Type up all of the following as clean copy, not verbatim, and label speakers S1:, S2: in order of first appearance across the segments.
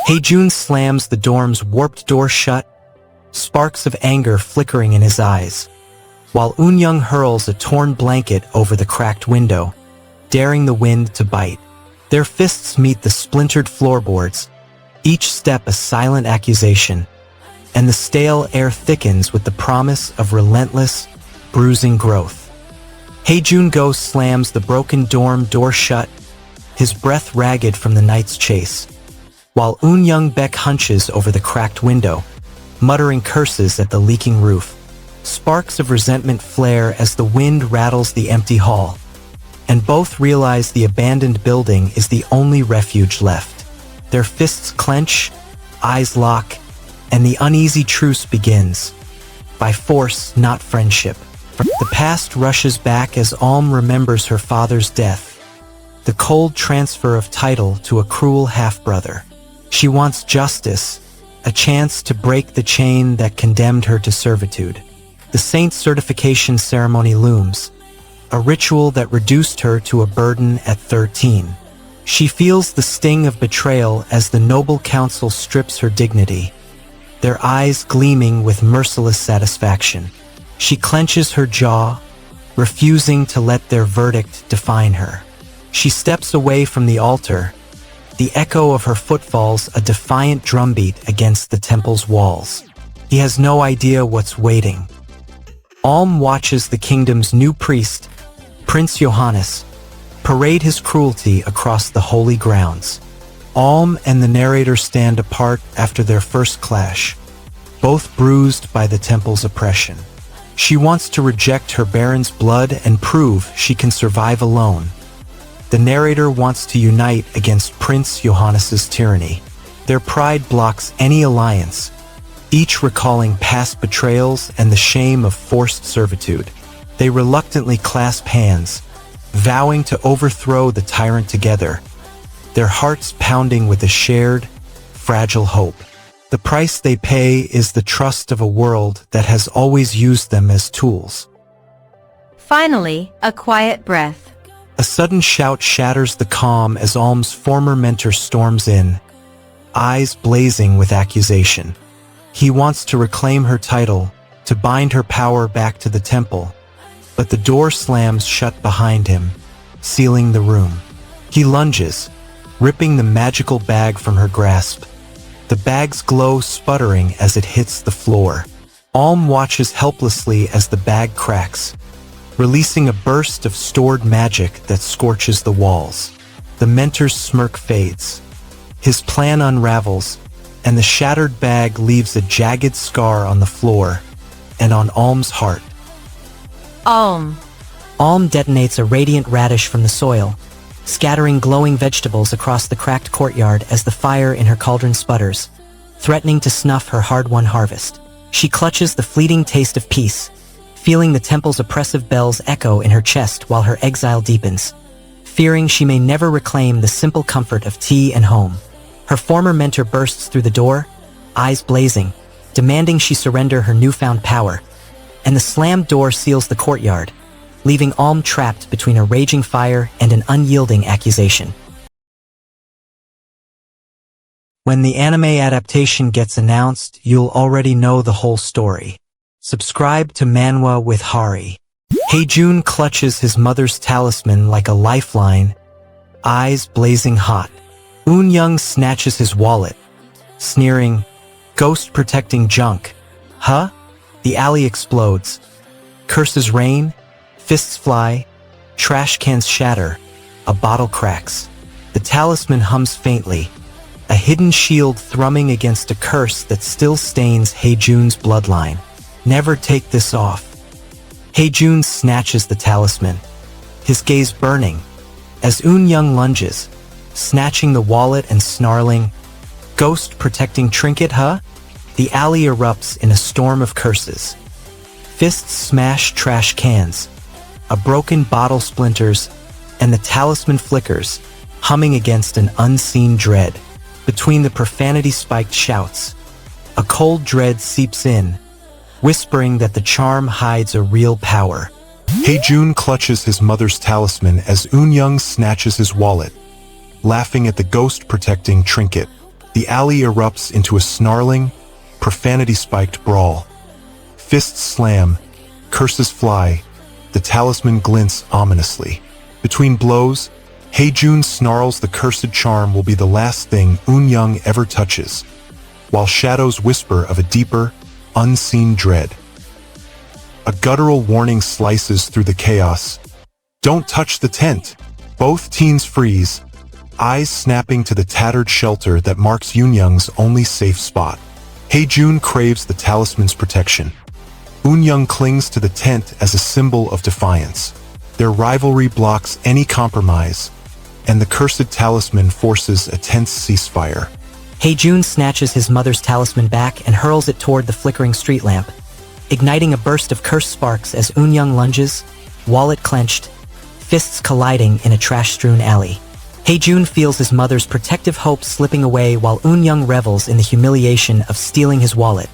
S1: Hae-jun slams the dorm's warped door shut, sparks of anger flickering in his eyes, while Eun-young hurls a torn blanket over the cracked window, daring the wind to bite. Their fists meet the splintered floorboards, each step a silent accusation, and the stale air thickens with the promise of relentless, bruising growth. Hae-jun slams the broken dorm door shut, his breath ragged from the night's chase, while Eun-young hunches over the cracked window, muttering curses at the leaking roof. Sparks of resentment flare as the wind rattles the empty hall, and both realize the abandoned building is the only refuge left. Their fists clench, eyes lock, and the uneasy truce begins. By force, not friendship. The past rushes back as Alm remembers her father's death, the cold transfer of title to a cruel half-brother. She wants justice, a chance to break the chain that condemned her to servitude. The saint's certification ceremony looms, a ritual that reduced her to a burden at 13. She feels the sting of betrayal as the noble council strips her dignity, their eyes gleaming with merciless satisfaction. She clenches her jaw, refusing to let their verdict define her. She steps away from the altar, the echo of her footfalls a defiant drumbeat against the temple's walls. He has no idea what's waiting. Alm watches the kingdom's new priest, Prince Johannes, parade his cruelty across the holy grounds. Alm and the narrator stand apart after their first clash, both bruised by the temple's oppression. She wants to reject her baron's blood and prove she can survive alone. The narrator wants to unite against Prince Johannes's tyranny. Their pride blocks any alliance, each recalling past betrayals and the shame of forced servitude. They reluctantly clasp hands, vowing to overthrow the tyrant together, their hearts pounding with a shared, fragile hope. The price they pay is the trust of a world that has always used them as tools.
S2: Finally, a quiet breath.
S1: A sudden shout shatters the calm as Alm's former mentor storms in, eyes blazing with accusation. He wants to reclaim her title, to bind her power back to the temple, but the door slams shut behind him, sealing the room. He lunges, ripping the magical bag from her grasp, the bag's glow sputtering as it hits the floor. Alm watches helplessly as the bag cracks, releasing a burst of stored magic that scorches the walls. The mentor's smirk fades. His plan unravels, and the shattered bag leaves a jagged scar on the floor and on Alm's heart.
S2: Alm
S3: detonates a radiant radish from the soil, scattering glowing vegetables across the cracked courtyard as the fire in her cauldron sputters, threatening to snuff her hard-won harvest. She clutches the fleeting taste of peace, feeling the temple's oppressive bells echo in her chest while her exile deepens, fearing she may never reclaim the simple comfort of tea and home. Her former mentor bursts through the door, eyes blazing, demanding she surrender her newfound power, and the slammed door seals the courtyard, leaving Alm trapped between a raging fire and an unyielding accusation. When the anime adaptation gets announced, you'll already know the whole story. Subscribe to Manwa with Hari. Hae-jun clutches his mother's talisman like a lifeline, eyes blazing hot. Eun-young snatches his wallet, sneering, "Ghost-protecting junk. Huh?" The alley explodes. Curses rain, fists fly, trash cans shatter, a bottle cracks. The talisman hums faintly, a hidden shield thrumming against a curse that still stains Hae-jun's bloodline. Never take this off. Hae-jun snatches the talisman, his gaze burning, as Eun-young lunges, snatching the wallet and snarling, "Ghost-protecting trinket, huh?" The alley erupts in a storm of curses. Fists smash trash cans, a broken bottle splinters, and the talisman flickers, humming against an unseen dread. Between the profanity-spiked shouts, a cold dread seeps in, whispering that the charm hides a real power.
S4: Hae-jun clutches his mother's talisman as Eun-young snatches his wallet, laughing at the ghost-protecting trinket. The alley erupts into a snarling, profanity-spiked brawl. Fists slam, curses fly, the talisman glints ominously. Between blows, Hae-jun snarls the cursed charm will be the last thing Eun-young ever touches, while shadows whisper of a deeper, unseen dread. A guttural warning slices through the chaos. Don't touch the tent! Both teens freeze, eyes snapping to the tattered shelter that marks Eun-young's only safe spot. Hae-jun craves the talisman's protection. Eun-young clings to the tent as a symbol of defiance. Their rivalry blocks any compromise, and the cursed talisman forces a tense ceasefire.
S1: Hae-jun snatches his mother's talisman back and hurls it toward the flickering street lamp, igniting a burst of cursed sparks as Eun-young lunges, wallet clenched, fists colliding in a trash-strewn alley. Hae-jun feels his mother's protective hope slipping away while Eun-young revels in the humiliation of stealing his wallet,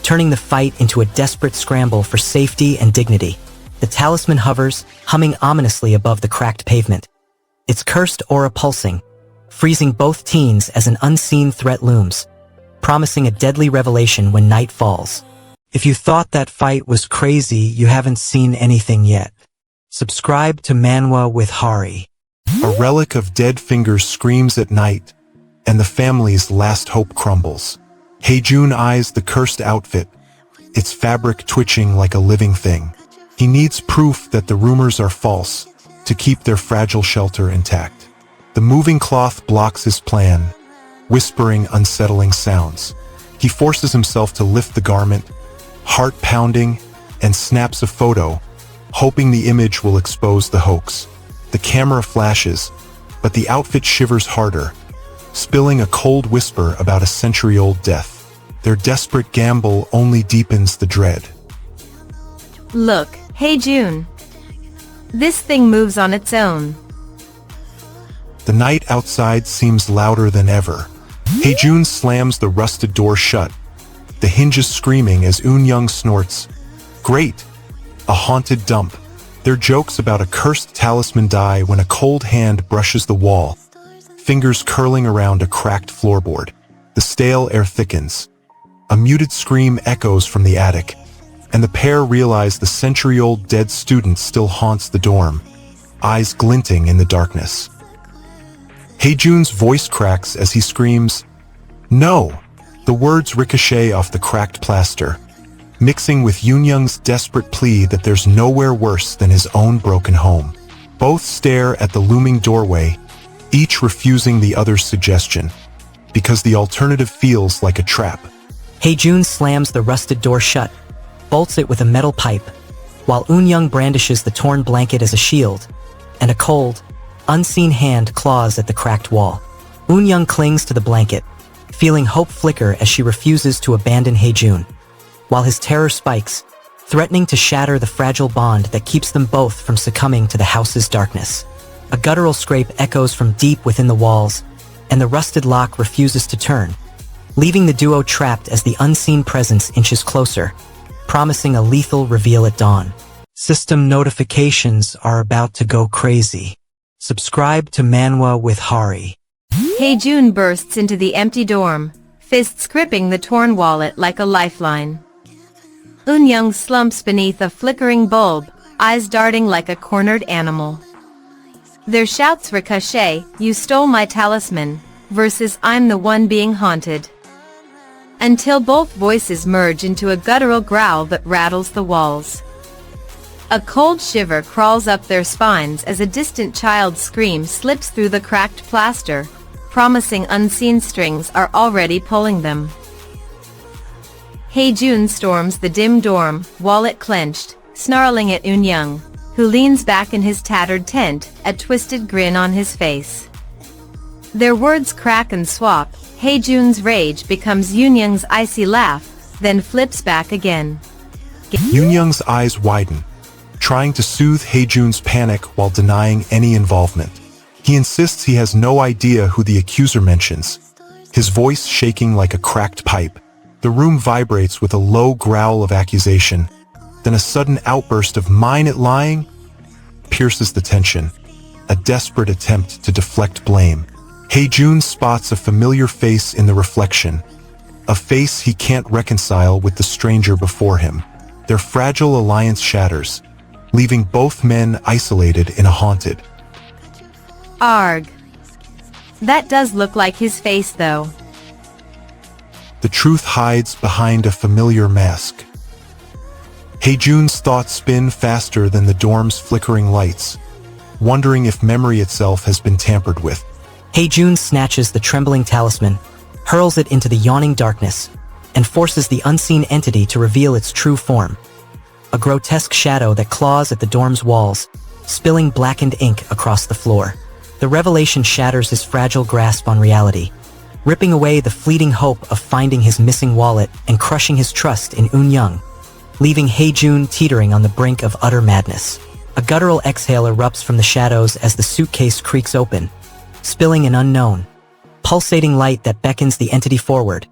S1: turning the fight into a desperate scramble for safety and dignity. The talisman hovers, humming ominously above the cracked pavement, its cursed aura pulsing, freezing both teens as an unseen threat looms, promising a deadly revelation when night falls. If you thought that fight was crazy, you haven't seen anything yet. Subscribe to Manwa with Hari.
S4: A relic of dead fingers screams at night, and the family's last hope crumbles. Hae-jun eyes the cursed outfit, its fabric twitching like a living thing. He needs proof that the rumors are false to keep their fragile shelter intact. The moving cloth blocks his plan, whispering unsettling sounds. He forces himself to lift the garment, heart pounding, and snaps a photo, hoping the image will expose the hoax. The camera flashes, but the outfit shivers harder, spilling a cold whisper about a century-old death. Their desperate gamble only deepens the dread.
S2: Look, Hae-jun. This thing moves on its own.
S4: The night outside seems louder than ever. Hae-jun slams the rusted door shut, the hinges screaming as Eun-young snorts, "Great! A haunted dump." Their jokes about a cursed talisman die when a cold hand brushes the wall, fingers curling around a cracked floorboard. The stale air thickens. A muted scream echoes from the attic, and the pair realize the century-old dead student still haunts the dorm, eyes glinting in the darkness. Hae-jun's voice cracks as he screams, "No!" The words ricochet off the cracked plaster, mixing with Eun-young's desperate plea that there's nowhere worse than his own broken home. Both stare at the looming doorway, each refusing the other's suggestion, because the alternative feels like a trap.
S1: Hae-jun slams the rusted door shut, bolts it with a metal pipe, while Eun-young brandishes the torn blanket as a shield, and a cold, unseen hand claws at the cracked wall. Eun-young clings to the blanket, feeling hope flicker as she refuses to abandon Hae-jun, while his terror spikes, threatening to shatter the fragile bond that keeps them both from succumbing to the house's darkness. A guttural scrape echoes from deep within the walls, and the rusted lock refuses to turn, leaving the duo trapped as the unseen presence inches closer, promising a lethal reveal at dawn. System notifications are about to go crazy. Subscribe to Manwa with Hari.
S2: Hae-jun bursts into the empty dorm, fists gripping the torn wallet like a lifeline. Eun-young slumps beneath a flickering bulb, eyes darting like a cornered animal. Their shouts ricochet, "You stole my talisman," versus "I'm the one being haunted," until both voices merge into a guttural growl that rattles the walls. A cold shiver crawls up their spines as a distant child's scream slips through the cracked plaster, promising unseen strings are already pulling them. Hae-jun storms the dim dorm, wallet clenched, snarling at Eun-young, who leans back in his tattered tent, a twisted grin on his face. Their words crack and swap. Hae-jun's rage becomes Eun-young's icy laugh, then flips back again.
S4: Eun-young's eyes widen, trying to soothe Hae-jun's panic while denying any involvement. He insists he has no idea who the accuser mentions, his voice shaking like a cracked pipe. The room vibrates with a low growl of accusation, then a sudden outburst of "Mine it lying?" pierces the tension, a desperate attempt to deflect blame. Jun spots a familiar face in the reflection, a face he can't reconcile with the stranger before him. Their fragile alliance shatters, leaving both men isolated in a haunted.
S2: Arg. That does look like his face though.
S4: The truth hides behind a familiar mask. Jun's thoughts spin faster than the dorm's flickering lights, wondering if memory itself has been tampered with.
S1: Jun snatches the trembling talisman, hurls it into the yawning darkness, and forces the unseen entity to reveal its true form. A grotesque shadow that claws at the dorm's walls, spilling blackened ink across the floor. The revelation shatters his fragile grasp on reality, ripping away the fleeting hope of finding his missing wallet and crushing his trust in Eun-young, leaving Jun teetering on the brink of utter madness. A guttural exhale erupts from the shadows as the suitcase creaks open, spilling an unknown, pulsating light that beckons the entity forward,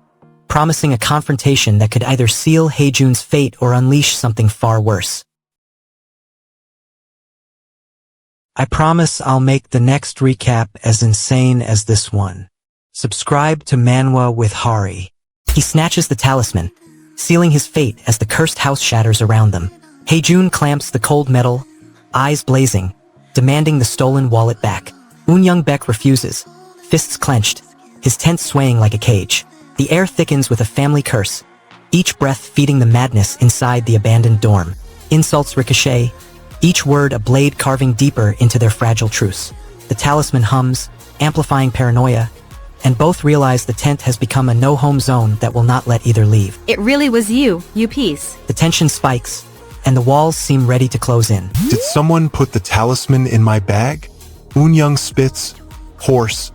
S1: promising a confrontation that could either seal Jun's fate or unleash something far worse. I promise I'll make the next recap as insane as this one. Subscribe to Manwa with Hari. He snatches the talisman, sealing his fate as the cursed house shatters around them. Jun clamps the cold metal, eyes blazing, demanding the stolen wallet back. Eun-young Baek refuses, fists clenched, his tent swaying like a cage. The air thickens with a family curse, each breath feeding the madness inside the abandoned dorm. Insults ricochet, each word a blade carving deeper into their fragile truce. The talisman hums, amplifying paranoia, and both realize the tent has become a no-home zone that will not let either leave.
S2: It really was you piece.
S1: The tension spikes, and the walls seem ready to close in.
S4: Did someone put the talisman in my bag? Eun-young spits, hoarse,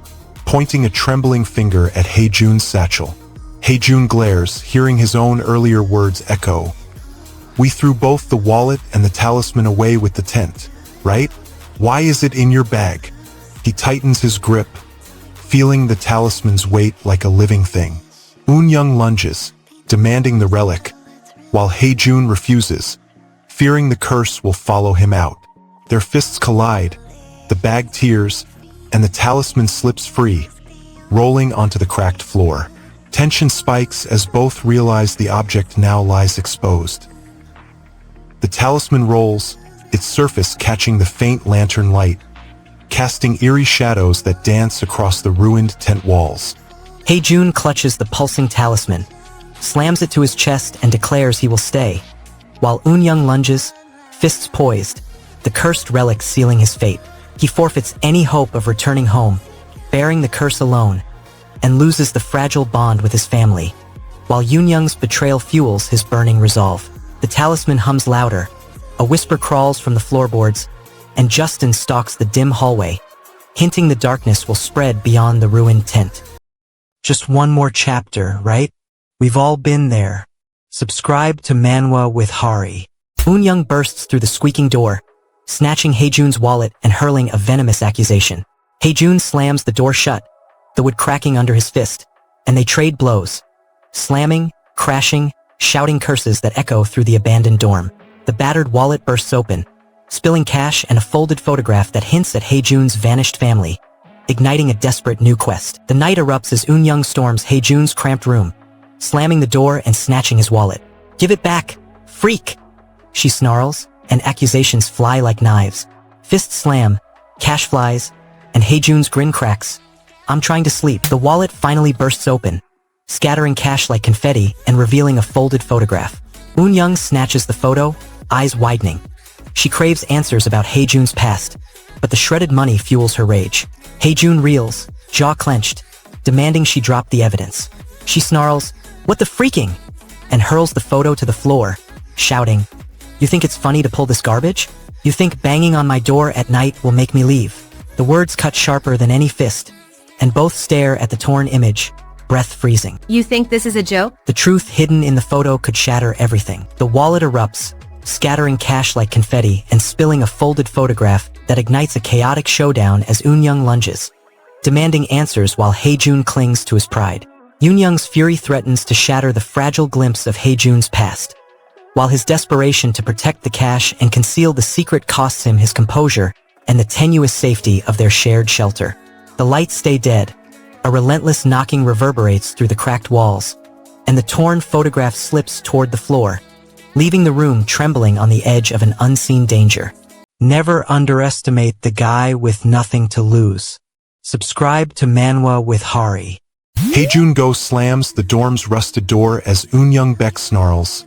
S4: pointing a trembling finger at Jun's satchel. Jun glares, hearing his own earlier words echo. We threw both the wallet and the talisman away with the tent, right? Why is it in your bag? He tightens his grip, feeling the talisman's weight like a living thing. Eun-young lunges, demanding the relic, while Jun refuses, fearing the curse will follow him out. Their fists collide, the bag tears, and the talisman slips free, rolling onto the cracked floor. Tension spikes as both realize the object now lies exposed. The talisman rolls, its surface catching the faint lantern light, casting eerie shadows that dance across the ruined tent walls.
S1: Jun clutches the pulsing talisman, slams it to his chest and declares he will stay, while Eun-young lunges, fists poised, the cursed relic sealing his fate. He forfeits any hope of returning home, bearing the curse alone, and loses the fragile bond with his family, while Eun-young's betrayal fuels his burning resolve. The talisman hums louder, a whisper crawls from the floorboards, and Justin stalks the dim hallway, hinting the darkness will spread beyond the ruined tent. Just one more chapter, right? We've all been there. Subscribe to Manwa with Hari. Eun-young bursts through the squeaking door, snatching Jun's wallet and hurling a venomous accusation. Jun slams the door shut, the wood cracking under his fist, and they trade blows, slamming, crashing, shouting curses that echo through the abandoned dorm. The battered wallet bursts open, spilling cash and a folded photograph that hints at Jun's vanished family, igniting a desperate new quest. The night erupts as Eun-young storms Jun's cramped room, slamming the door and snatching his wallet. "Give it back, freak!" she snarls, and accusations fly like knives. Fists slam, cash flies, and Jun's grin cracks. "I'm trying to sleep." The wallet finally bursts open, scattering cash like confetti and revealing a folded photograph. Eun-young snatches the photo, eyes widening. She craves answers about Jun's past, but the shredded money fuels her rage. Jun reels, jaw clenched, demanding she drop the evidence. She snarls, "What the freaking?" and hurls the photo to the floor, shouting, "You think it's funny to pull this garbage? You think banging on my door at night will make me leave?" The words cut sharper than any fist, and both stare at the torn image, breath freezing.
S2: You think this is a joke?
S1: The truth hidden in the photo could shatter everything. The wallet erupts, scattering cash like confetti and spilling a folded photograph that ignites a chaotic showdown as Eun-young lunges, demanding answers while Jun clings to his pride. Eun-young's fury threatens to shatter the fragile glimpse of Jun's past, while his desperation to protect the cash and conceal the secret costs him his composure and the tenuous safety of their shared shelter. The lights stay dead. A relentless knocking reverberates through the cracked walls, and the torn photograph slips toward the floor, leaving the room trembling on the edge of an unseen danger. Never underestimate the guy with nothing to lose. Subscribe to Manwa with Hari.
S4: Haejun-go slams the dorm's rusted door as Eun-young-baek snarls,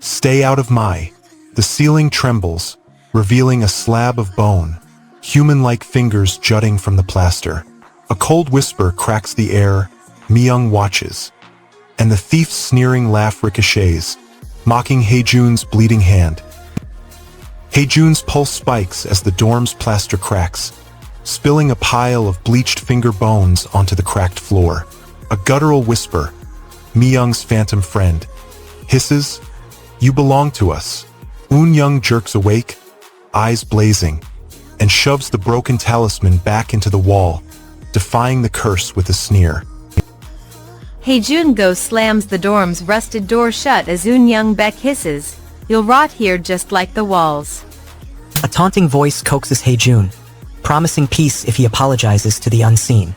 S4: "Stay out of my." The ceiling trembles, revealing a slab of bone, human-like fingers jutting from the plaster. A cold whisper cracks the air. Mi-young watches, and the thief's sneering laugh ricochets, mocking Haejun's bleeding hand. Haejun's pulse spikes as the dorm's plaster cracks, spilling a pile of bleached finger bones onto the cracked floor. A guttural whisper, Mi-young's phantom friend, hisses, "You belong to us." Eun-young jerks awake, eyes blazing, and shoves the broken talisman back into the wall, defying the curse with a sneer.
S2: Haejun-go slams the dorm's rusted door shut as Eun-young-baek hisses, "You'll rot here just like the walls."
S1: A taunting voice coaxes Haejun, promising peace if he apologizes to the unseen.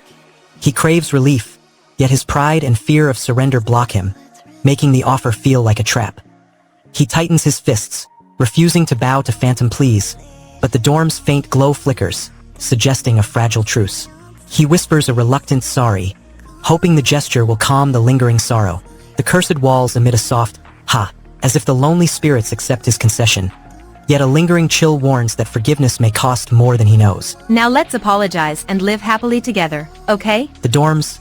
S1: He craves relief, yet his pride and fear of surrender block him, making the offer feel like a trap. He tightens his fists, refusing to bow to phantom pleas, but the dorm's faint glow flickers, suggesting a fragile truce. He whispers a reluctant sorry, hoping the gesture will calm the lingering sorrow. The cursed walls emit a soft, "ha," as if the lonely spirits accept his concession. Yet a lingering chill warns that forgiveness may cost more than he knows.
S2: "Now let's apologize and live happily together, okay?"
S1: The dorm's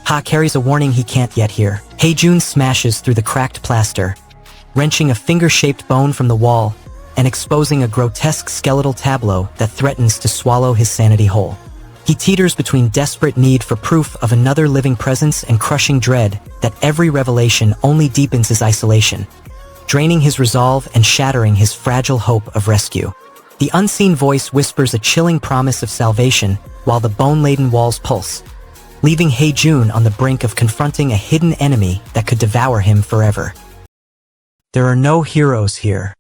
S1: "ha" carries a warning he can't yet hear. Haejun smashes through the cracked plaster, wrenching a finger-shaped bone from the wall and exposing a grotesque skeletal tableau that threatens to swallow his sanity whole. He teeters between desperate need for proof of another living presence and crushing dread that every revelation only deepens his isolation, draining his resolve and shattering his fragile hope of rescue. The unseen voice whispers a chilling promise of salvation while the bone-laden walls pulse, leaving Haejun on the brink of confronting a hidden enemy that could devour him forever. There are no heroes here,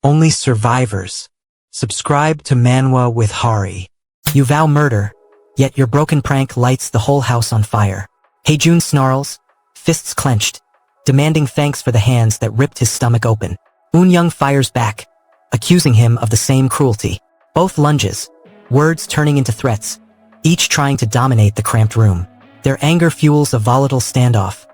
S1: only survivors. Subscribe to Manwa with Hari. You vow murder, yet your broken prank lights the whole house on fire. Haejun snarls, fists clenched, demanding thanks for the hands that ripped his stomach open. Eun-young fires back, accusing him of the same cruelty. Both lunges, words turning into threats, each trying to dominate the cramped room. Their anger fuels a volatile standoff,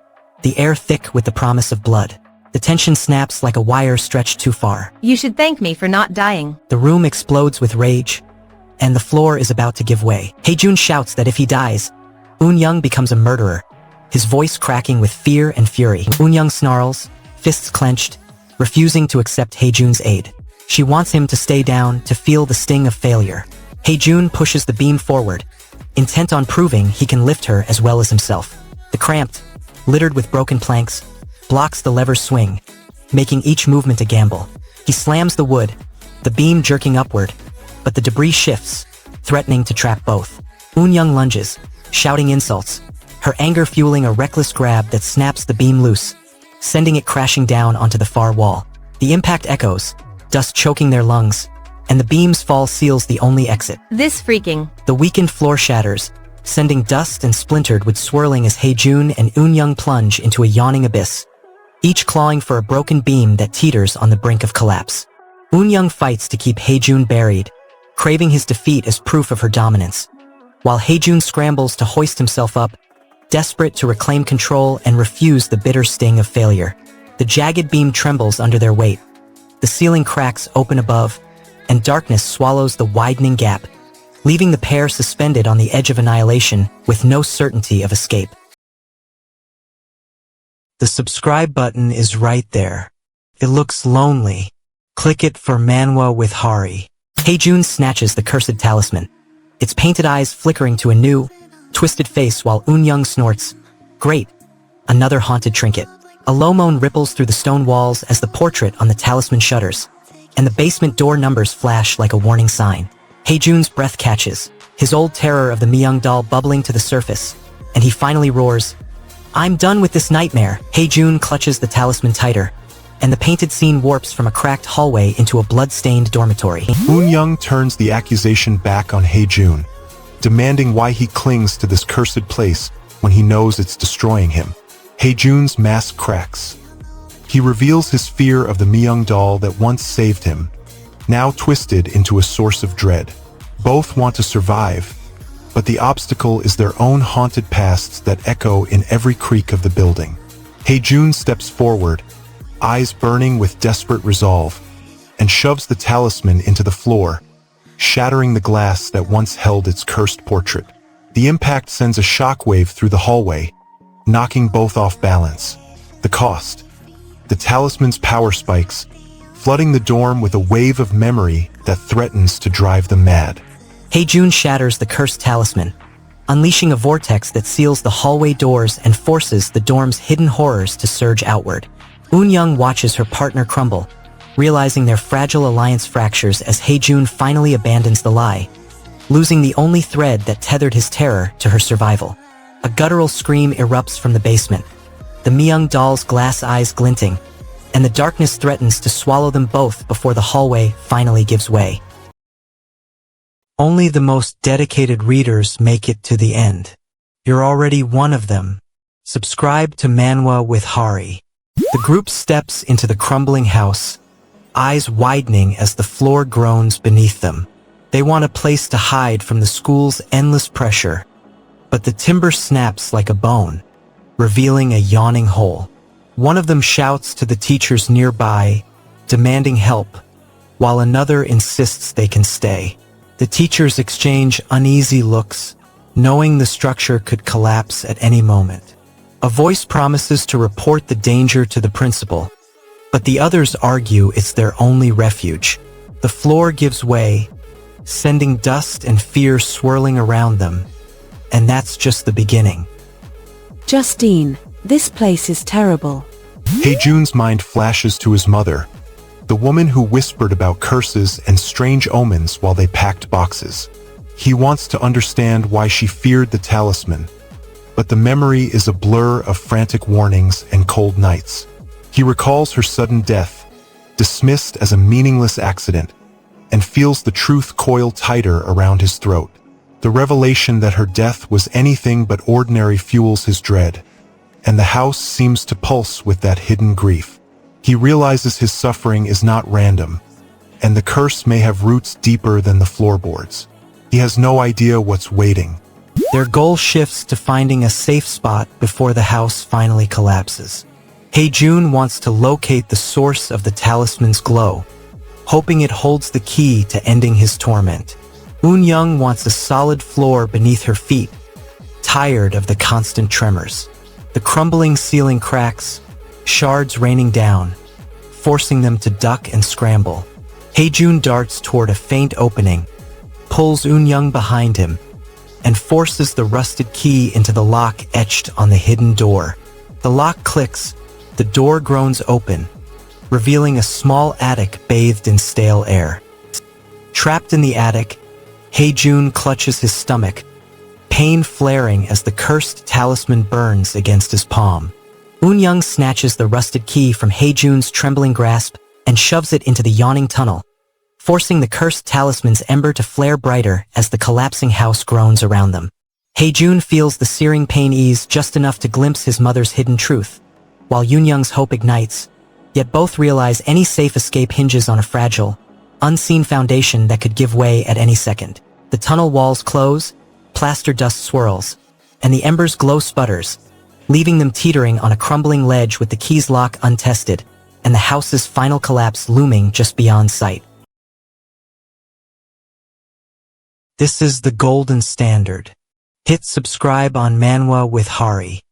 S1: the air thick with the promise of blood. The tension snaps like a wire stretched too far.
S2: "You should thank me for not dying."
S1: The room explodes with rage, and the floor is about to give way. Haejun shouts that if he dies, Eun-young becomes a murderer, his voice cracking with fear and fury. Eun-young snarls, fists clenched, refusing to accept Haejun's aid. She wants him to stay down to feel the sting of failure. Haejun pushes the beam forward, intent on proving he can lift her as well as himself. The cramped, littered with broken planks, blocks the lever's swing, making each movement a gamble. He slams the wood, the beam jerking upward, but the debris shifts, threatening to trap both. Eun-young lunges, shouting insults, her anger fueling a reckless grab that snaps the beam loose, sending it crashing down onto the far wall. The impact echoes, dust choking their lungs, and the beam's fall seals the only exit.
S2: This freaking.
S1: The weakened floor shatters, sending dust and splintered wood swirling as Haejun and Eun-young plunge into a yawning abyss, each clawing for a broken beam that teeters on the brink of collapse. Eun-young fights to keep Haejun buried, craving his defeat as proof of her dominance, while Haejun scrambles to hoist himself up, desperate to reclaim control and refuse the bitter sting of failure. The jagged beam trembles under their weight. The ceiling cracks open above, and darkness swallows the widening gap, leaving the pair suspended on the edge of annihilation with no certainty of escape. The subscribe button is right there. It looks lonely. Click it for Manwa with Hari. Haejun snatches the cursed talisman, its painted eyes flickering to a new, twisted face while Eun-young snorts, "Great, another haunted trinket." A low moan ripples through the stone walls as the portrait on the talisman shudders, and the basement door numbers flash like a warning sign. Haejun's breath catches, his old terror of the Mi-young doll bubbling to the surface, and he finally roars, "I'm done with this nightmare." Haejun clutches the talisman tighter, and the painted scene warps from a cracked hallway into a blood-stained dormitory.
S4: Eun-young turns the accusation back on Haejun, demanding why he clings to this cursed place when he knows it's destroying him. Haejun's mask cracks. He reveals his fear of the Myeong doll that once saved him, now twisted into a source of dread. Both want to survive, but the obstacle is their own haunted pasts that echo in every creak of the building. Haejun steps forward, eyes burning with desperate resolve, and shoves the talisman into the floor, shattering the glass that once held its cursed portrait. The impact sends a shockwave through the hallway, knocking both off balance. The cost: the talisman's power spikes, flooding the dorm with a wave of memory that threatens to drive them mad.
S1: Haejun shatters the cursed talisman, unleashing a vortex that seals the hallway doors and forces the dorm's hidden horrors to surge outward. Eun-young watches her partner crumble, realizing their fragile alliance fractures as Haejun finally abandons the lie, losing the only thread that tethered his terror to her survival. A guttural scream erupts from the basement, the Myeong doll's glass eyes glinting, and the darkness threatens to swallow them both before the hallway finally gives way. Only the most dedicated readers make it to the end. You're already one of them. Subscribe to Manwa with Hari. The group steps into the crumbling house, eyes widening as the floor groans beneath them. They want a place to hide from the school's endless pressure, but the timber snaps like a bone, revealing a yawning hole. One of them shouts to the teachers nearby, demanding help, while another insists they can stay. The teachers exchange uneasy looks, knowing the structure could collapse at any moment. A voice promises to report the danger to the principal, but the others argue it's their only refuge. The floor gives way, sending dust and fear swirling around them, and that's just the beginning.
S5: Justine, this place is terrible.
S4: Haejun's mind flashes to his mother, the woman who whispered about curses and strange omens while they packed boxes. He wants to understand why she feared the talisman, but the memory is a blur of frantic warnings and cold nights. He recalls her sudden death, dismissed as a meaningless accident, and feels the truth coil tighter around his throat. The revelation that her death was anything but ordinary fuels his dread, and the house seems to pulse with that hidden grief. He realizes his suffering is not random, and the curse may have roots deeper than the floorboards. He has no idea what's waiting.
S1: Their goal shifts to finding a safe spot before the house finally collapses. Haejun wants to locate the source of the talisman's glow, hoping it holds the key to ending his torment. Eun-young wants a solid floor beneath her feet, tired of the constant tremors. The crumbling ceiling cracks, shards raining down, forcing them to duck and scramble. Haejun darts toward a faint opening, pulls Eun-young behind him, and forces the rusted key into the lock etched on the hidden door. The lock clicks, the door groans open, revealing a small attic bathed in stale air. Trapped in the attic, Haejun clutches his stomach, pain flaring as the cursed talisman burns against his palm. Eun-young snatches the rusted key from Haejun's trembling grasp and shoves it into the yawning tunnel, forcing the cursed talisman's ember to flare brighter as the collapsing house groans around them. Haejun feels the searing pain ease just enough to glimpse his mother's hidden truth, while Eun-young's hope ignites, yet both realize any safe escape hinges on a fragile, unseen foundation that could give way at any second. The tunnel walls close, plaster dust swirls, and the ember's glow sputters, leaving them teetering on a crumbling ledge with the key's lock untested, and the house's final collapse looming just beyond sight. This is the golden standard. Hit subscribe on Manwa with Hari.